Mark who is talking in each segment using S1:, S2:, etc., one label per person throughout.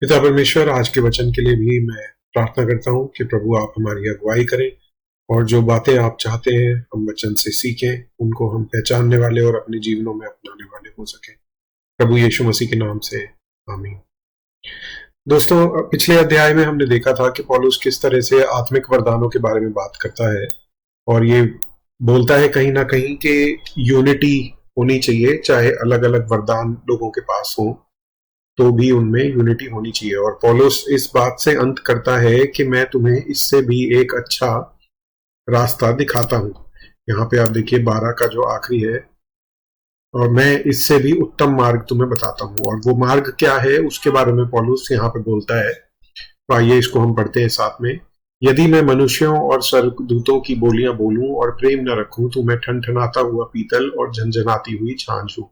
S1: पिता परमेश्वर, आज के वचन के लिए भी मैं प्रार्थना करता हूँ कि प्रभु आप हमारी अगुवाई करें और जो बातें आप चाहते हैं हम वचन से सीखें, उनको हम पहचानने वाले और अपने जीवनों में अपनाने वाले हो सके। प्रभु यीशु मसीह के नाम से आमीन। दोस्तों, पिछले अध्याय में हमने देखा था कि पौलुस किस तरह से आत्मिक वरदानों के बारे में बात करता है और ये बोलता है कहीं ना कहीं कि यूनिटी होनी चाहिए, चाहे अलग अलग वरदान लोगों के पास हो तो भी उनमें यूनिटी होनी चाहिए। और पौलुस इस बात से अंत करता है कि मैं तुम्हें इससे भी एक अच्छा रास्ता दिखाता हूं। यहाँ पे आप देखिए 12 का जो आखिरी है, और मैं इससे भी उत्तम मार्ग तुम्हें बताता हूँ। और वो मार्ग क्या है उसके बारे में पौलुस यहाँ पे बोलता है। तो आइए इसको हम पढ़ते हैं साथ में। यदि मैं मनुष्यों और स्वर्गदूतों की बोलियां बोलूं और प्रेम न रखूं तो मैं ठनठनाता हुआ पीतल और झंझनाती हुई छाछ हूं।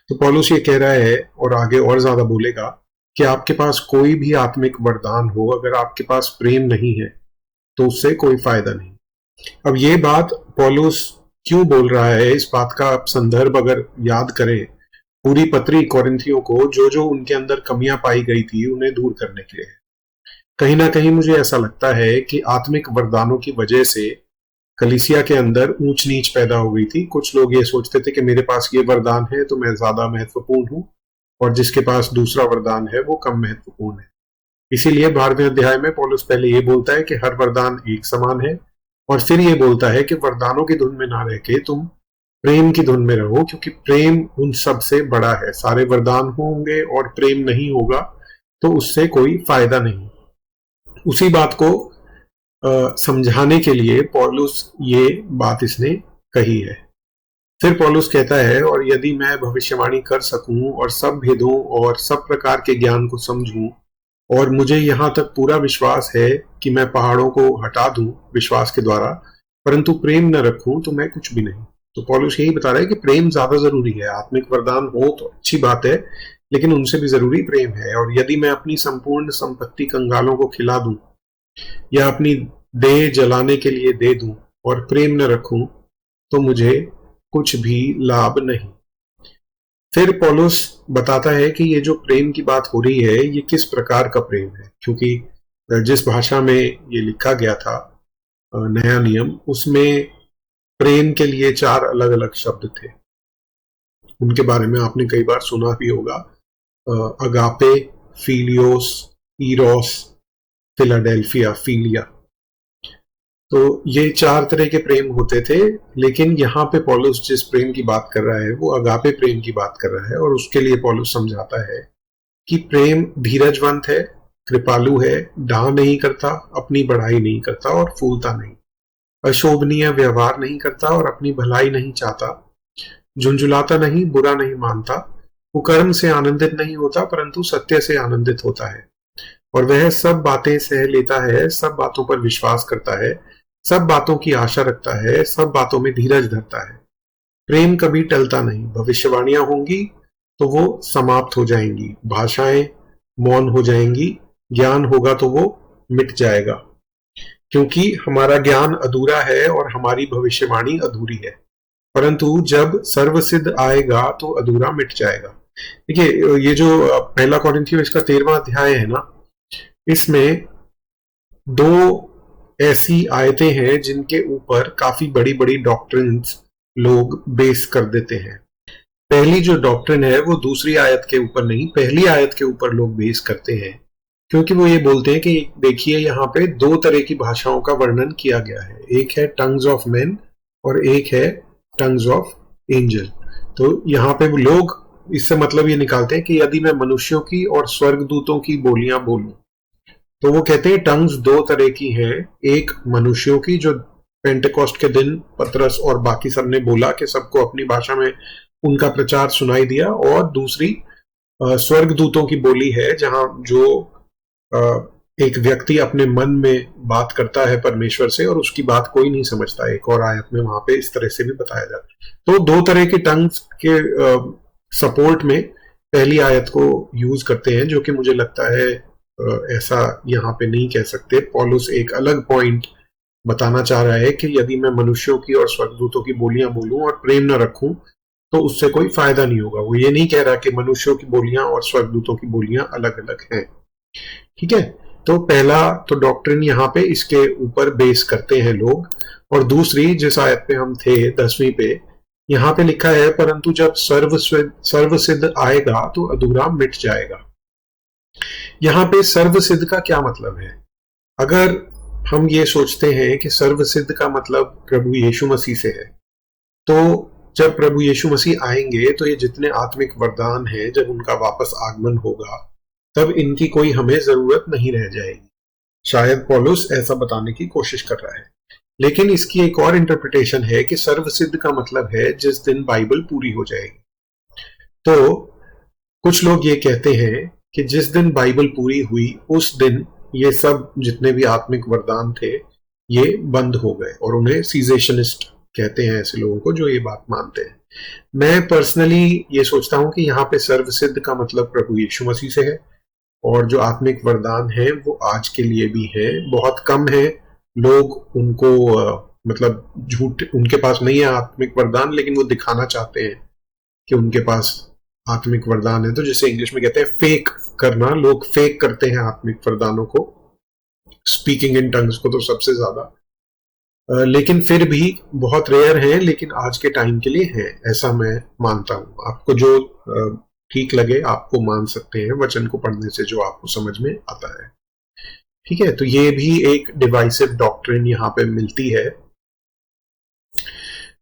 S1: तो पौलुस ये कह रहा है और आगे और ज्यादा बोलेगा कि आपके पास कोई भी आत्मिक वरदान हो, अगर आपके पास प्रेम नहीं है तो उससे कोई फायदा नहीं। अब ये बात पौलुस क्यों बोल रहा है, इस बात का आप संदर्भ अगर याद करें, पूरी पत्री कोरिन्थियों को जो जो उनके अंदर कमियां पाई गई थी उन्हें दूर करने के लिए। कहीं ना कहीं मुझे ऐसा लगता है कि आत्मिक वरदानों की वजह से कलीसिया के अंदर ऊंच नीच पैदा हो गई थी। कुछ लोग ये सोचते थे कि मेरे पास ये वरदान है तो मैं ज्यादा महत्वपूर्ण हूं, और जिसके पास दूसरा वरदान है वो कम महत्वपूर्ण है। इसीलिए 12वें अध्याय में पौलुस पहले ये बोलता है कि हर वरदान एक समान है, और फिर ये बोलता है कि वरदानों की धुन में ना रह के तुम प्रेम की धुन में रहो, क्योंकि प्रेम उन सब से बड़ा है। सारे वरदान होंगे और प्रेम नहीं होगा तो उससे कोई फायदा नहीं। उसी बात को समझाने के लिए पौलुस ये बात इसने कही है। फिर पौलुस कहता है, और यदि मैं भविष्यवाणी कर सकूं और सब भेदों और सब प्रकार के ज्ञान को समझूं, और मुझे यहां तक पूरा विश्वास है कि मैं पहाड़ों को हटा दूं विश्वास के द्वारा, परंतु प्रेम न रखूं तो मैं कुछ भी नहीं। तो पौलुस यही बता रहा है कि प्रेम ज्यादा जरूरी है। आत्मिक वरदान हो तो अच्छी बात है, लेकिन उनसे भी जरूरी प्रेम है। और यदि मैं अपनी संपूर्ण संपत्ति कंगालों को खिला दूं या अपनी देह जलाने के लिए दे दूं और प्रेम न रखूं तो मुझे कुछ भी लाभ नहीं। फिर पौलुस बताता है कि ये जो प्रेम की बात हो रही है ये किस प्रकार का प्रेम है, क्योंकि जिस भाषा में ये लिखा गया था नया नियम, उसमें प्रेम के लिए 4 अलग अलग शब्द थे। उनके बारे में आपने कई बार सुना भी होगा। Agape, phileos, eros, Philadelphia, philia. तो ये 4 तरह के प्रेम होते थे, लेकिन यहाँ पे पौलुस जिस प्रेम की बात कर रहा है वो अगापे प्रेम की बात कर रहा है। और उसके लिए पौलुस समझाता है कि प्रेम धीरजवंत है, कृपालु है, डाह नहीं करता, अपनी बढ़ाई नहीं करता और फूलता नहीं, अशोभनीय व्यवहार नहीं करता और अपनी भलाई नहीं चाहता, झुंझुलाता नहीं, बुरा नहीं मानता, कुकर्म से आनंदित नहीं होता परंतु सत्य से आनंदित होता है, और वह सब बातें सह लेता है, सब बातों पर विश्वास करता है, सब बातों की आशा रखता है, सब बातों में धीरज धरता है। प्रेम कभी टलता नहीं। भविष्यवाणियां होंगी तो वो समाप्त हो जाएंगी, भाषाएं मौन हो जाएंगी, ज्ञान होगा तो वो मिट जाएगा, क्योंकि हमारा ज्ञान अधूरा है और हमारी भविष्यवाणी अधूरी है। परंतु जब सर्वसिद्ध आएगा तो अधूरा मिट जाएगा। देखिए, ये जो पहला कोरिन्थियों इसका 13वां अध्याय है ना, इसमें 2 ऐसी आयतें हैं जिनके ऊपर काफी बड़ी बड़ी डॉक्ट्रिन्स लोग बेस कर देते हैं। पहली जो डॉक्ट्रिन है वो दूसरी आयत के ऊपर नहीं, पहली आयत के ऊपर लोग बेस करते हैं, क्योंकि वो ये बोलते हैं कि देखिए यहाँ पे 2 तरह की भाषाओं का वर्णन किया गया है। एक है टंग्स ऑफ मेन और एक है टंग्स ऑफ एंजल। तो यहाँ पे लोग इससे मतलब ये निकालते हैं कि यदि मैं मनुष्यों की और स्वर्गदूतों की बोलियां बोलूं, तो वो कहते हैं टंग्स 2 तरह की हैं। एक मनुष्यों की, जो पेंटेकोस्ट के दिन पतरस और बाकी सब ने बोला कि सबको अपनी भाषा में उनका प्रचार सुनाई दिया, और दूसरी स्वर्गदूतों की बोली है, जहां जो एक व्यक्ति अपने मन में बात करता है परमेश्वर से और उसकी बात कोई नहीं समझता। एक और आयत में वहां पे इस तरह से भी बताया जाता है। तो 2 तरह के टंग्स के सपोर्ट में पहली आयत को यूज करते हैं, जो कि मुझे लगता है ऐसा यहाँ पे नहीं कह सकते। पौलुस एक अलग पॉइंट बताना चाह रहा है कि यदि मैं मनुष्यों की और स्वर्गदूतों की बोलियां बोलूं और प्रेम न रखूं तो उससे कोई फायदा नहीं होगा। वो ये नहीं कह रहा कि मनुष्यों की बोलियां और स्वर्गदूतों की बोलियां अलग अलग हैं। ठीक है, तो पहला तो डॉक्ट्रिन यहाँ पे इसके ऊपर बेस करते हैं लोग। और दूसरी जिस आयत पे हम थे 10वीं पे, यहाँ पे लिखा है परंतु जब सर्व सिद्ध आएगा तो अधूरा मिट जाएगा। यहाँ पे सर्व सिद्ध का क्या मतलब है? अगर हम ये सोचते हैं कि सर्व सिद्ध का मतलब प्रभु यीशु मसीह से है, तो जब प्रभु यीशु मसीह आएंगे तो ये जितने आत्मिक वरदान हैं, जब उनका वापस आगमन होगा तब इनकी कोई हमें जरूरत नहीं रह जाएगी। शायद पौलुस ऐसा बताने की कोशिश कर रहा है। लेकिन इसकी एक और इंटरप्रिटेशन है कि सर्वसिद्ध का मतलब है जिस दिन बाइबल पूरी हो जाएगी। तो कुछ लोग ये कहते हैं कि जिस दिन बाइबल पूरी हुई उस दिन ये सब जितने भी आत्मिक वरदान थे ये बंद हो गए, और उन्हें सीजेशनिस्ट कहते हैं ऐसे लोगों को जो ये बात मानते हैं। मैं पर्सनली ये सोचता हूं कि यहाँ पे सर्वसिद्ध का मतलब प्रभु यीशु मसीह से है, और जो आत्मिक वरदान है वो आज के लिए भी है। बहुत कम है लोग उनको मतलब झूठ, उनके पास नहीं है आत्मिक वरदान, लेकिन वो दिखाना चाहते हैं कि उनके पास आत्मिक वरदान है। तो जैसे इंग्लिश में कहते हैं फेक करना, लोग फेक करते हैं आत्मिक वरदानों को, स्पीकिंग इन टंग्स को तो सबसे ज्यादा। लेकिन फिर भी बहुत रेयर है, लेकिन आज के टाइम के लिए है, ऐसा मैं मानता हूं। आपको जो ठीक लगे आपको मान सकते हैं वचन को पढ़ने से जो आपको समझ में आता है। ठीक है, तो ये भी एक डिवाइसिव डॉक्ट्रिन यहाँ पे मिलती है।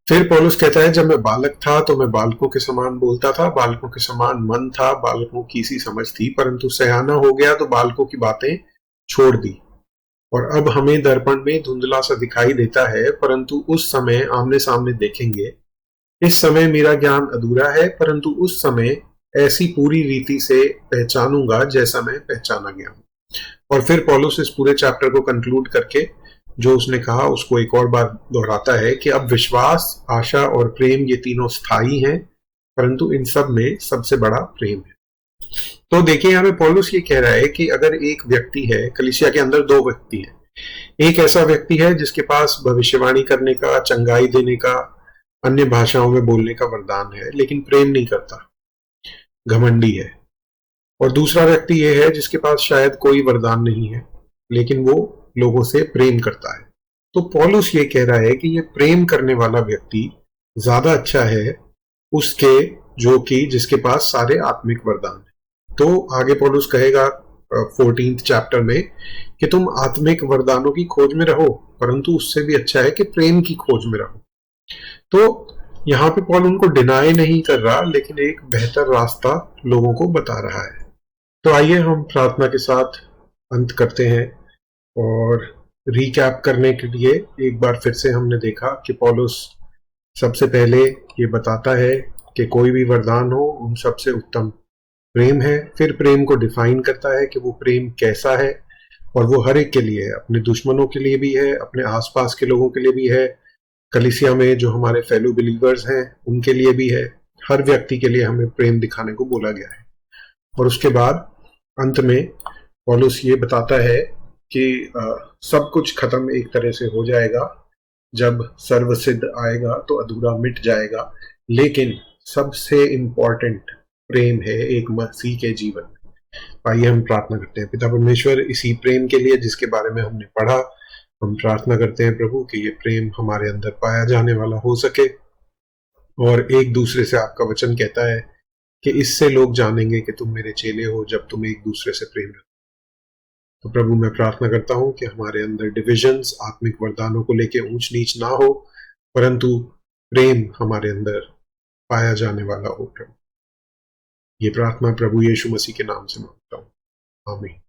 S1: फिर पौलुस कहता है जब मैं बालक था तो मैं बालकों के समान बोलता था, बालकों के समान मन था, बालकों की सी समझ थी, परंतु सयाना हो गया तो बालकों की बातें छोड़ दी। और अब हमें दर्पण में धुंधला सा दिखाई देता है, परंतु उस समय आमने सामने देखेंगे। इस समय मेरा ज्ञान अधूरा है, परंतु उस समय ऐसी पूरी रीति से पहचानूंगा जैसा मैं पहचाना गया हूं। और फिर पौलुस इस पूरे चैप्टर को कंक्लूड करके जो उसने कहा उसको एक और बार दोहराता है कि अब विश्वास, आशा और प्रेम ये तीनों स्थायी हैं, परंतु इन सब में सबसे बड़ा प्रेम है। तो देखिए यहाँ पे पौलुस ये कह रहा है कि अगर एक व्यक्ति है, कलीसिया के अंदर दो व्यक्ति हैं। एक ऐसा व्यक्ति है जिसके पास भविष्यवाणी करने का, चंगाई देने का, अन्य भाषाओं में बोलने का वरदान है, लेकिन प्रेम नहीं करता, घमंडी है। और दूसरा व्यक्ति ये है जिसके पास शायद कोई वरदान नहीं है, लेकिन वो लोगों से प्रेम करता है। तो पौलुस ये कह रहा है कि ये प्रेम करने वाला व्यक्ति ज्यादा अच्छा है उसके जो कि जिसके पास सारे आत्मिक वरदान है। तो आगे पौलुस कहेगा 14th चैप्टर में कि तुम आत्मिक वरदानों की खोज में रहो, परंतु उससे भी अच्छा है कि प्रेम की खोज में रहो। तो यहाँ पे पौल उनको डिनाई नहीं कर रहा, लेकिन एक बेहतर रास्ता लोगों को बता रहा है। तो आइए हम प्रार्थना के साथ अंत करते हैं। और रिकैप करने के लिए एक बार फिर से हमने देखा कि पौलुस सबसे पहले ये बताता है कि कोई भी वरदान हो उन सबसे उत्तम प्रेम है। फिर प्रेम को डिफाइन करता है कि वो प्रेम कैसा है, और वो हर एक के लिए है, अपने दुश्मनों के लिए भी है, अपने आसपास के लोगों के लिए भी है, कलीसिया में जो हमारे फेलो बिलीवर्स हैं उनके लिए भी है। हर व्यक्ति के लिए हमें प्रेम दिखाने को बोला गया है। और उसके बाद अंत में पौलुस ये बताता है कि सब कुछ खत्म एक तरह से हो जाएगा, जब सर्वसिद्ध आएगा तो अधूरा मिट जाएगा, लेकिन सबसे इंपॉर्टेंट प्रेम है एक मसीह के जीवन में। आइए हम प्रार्थना करते हैं। पिता परमेश्वर, इसी प्रेम के लिए जिसके बारे में हमने पढ़ा, हम प्रार्थना करते हैं प्रभु कि ये प्रेम हमारे अंदर पाया जाने वाला हो सके। और एक दूसरे से, आपका वचन कहता है कि इससे लोग जानेंगे कि तुम मेरे चेले हो जब तुम एक दूसरे से प्रेम रखो। तो प्रभु मैं प्रार्थना करता हूं कि हमारे अंदर डिविजन्स, आत्मिक वरदानों को लेके ऊंच नीच ना हो, परंतु प्रेम हमारे अंदर पाया जाने वाला हो प्रभु। ये प्रार्थना प्रभु यीशु मसीह के नाम से मांगता हूं, आमीन।